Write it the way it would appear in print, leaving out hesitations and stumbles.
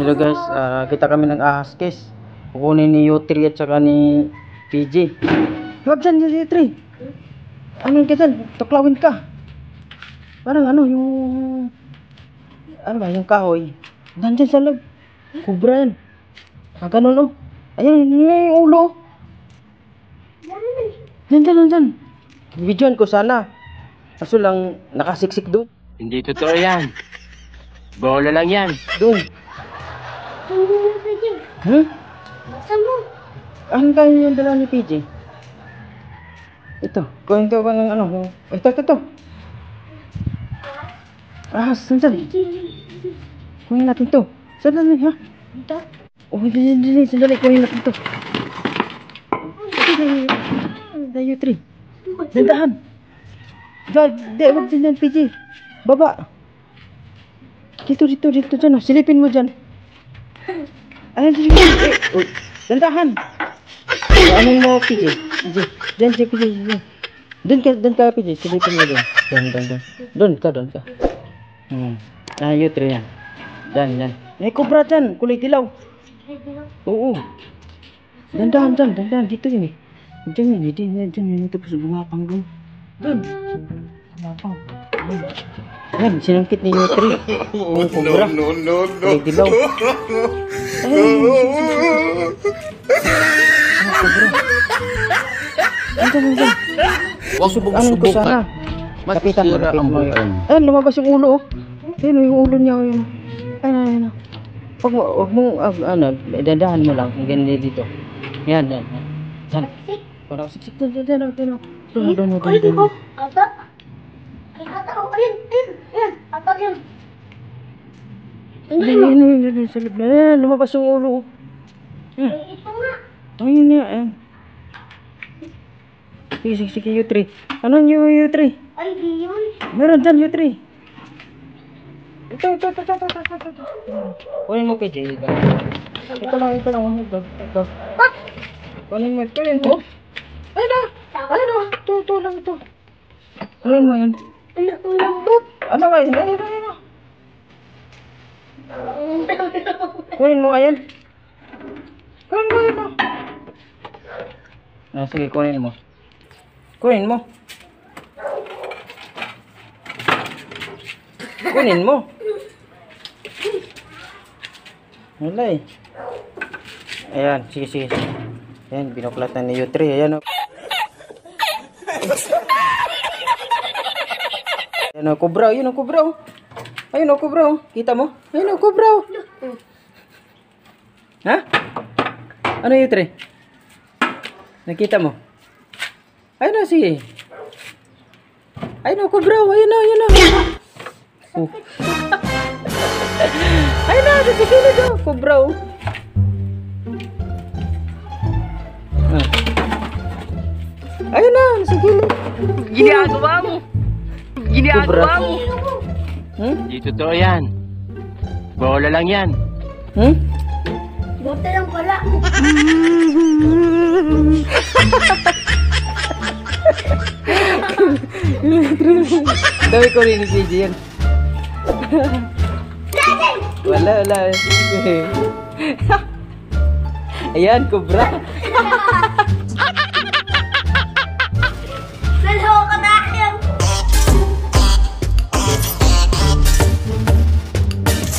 Hello guys, kita kami ng ahas guys. Kukunin ni Yutri at saka ni PJ. Huwag dyan Yutri. Ano ka dyan? Tuklawin ka. Parang ano yung... Ano ba yung kahoy? Nandyan sa loob. Kubra yan. Ganun o. Ayan yung ulo. Nandyan. Videoan ko sana. Kaso lang nakasiksik doon. Hindi totoo yan. Bola lang yan. Doon. Ano tayo yung dala ni PJ? Ito. Kuhin ko ba ng ano? Ito. Sandali. Kuhin natin to. Sandali ha? Ito? Sandali. Kuhin natin to. Tayo 3. Dandahan. Huwag dyan PJ. Baba. Dito dyan. Silipin mo dyan. Ayan, uy, dandahan. Ano mo, PJ? Diyan, PJ. Doon ka, PJ. Silipin mo doon. Doon ka. Yutri yan. Diyan. May kubra dyan. Kulay dilaw. Oo. Dandahan. Dito yun eh. Diyan. Tapos gumapang doon. Gumapang. Ayan, sinungkit ni Yutri. Yung kubra. Kulay dilaw. Kubra. Andiyan. Huwag subukan. Kapitan mo. Bukan. Ayun, lumabas yung ulo. Ayun, yung ulo niya. Ayun. Huwag mo, dandahan mo lang. Ganyan dito. Yan. Saan? Parang siksik. Doon. Ayun, sa loob na. Lumabas yung ulo. Ito nga. Ayun niya. Sige, Yutri. Ano yung Yutri? Ay, di yun. Meron dyan, Yutri. Ito. Kunin mo kay Jay. Ito lang. Ito. Kunin mo. Ayun na. Ito lang ito. Kunin mo yun. Ano nga yun? Ayun. Kunin mo ayan. Sige, kunin mo. Wala eh. Ayan, sige. Ayan, binuklatan ni Yutri. Ayan o. Ayan o, kubra. Ayun o, kubra. Kita mo? Ayun o, kubra. Ha? Ano Yutri? Nakita mo? Ayun o, sige. Ayun o, kubra. Ayun o. Ayun na, sa gilid o. Kubra o. Ayun na, sa gilid. Ginagawa mo. Hindi totoo yan. Bola lang yan. Bote lang pala. Dami ko rin ni PJ yan. Wala. Ayan, kubra.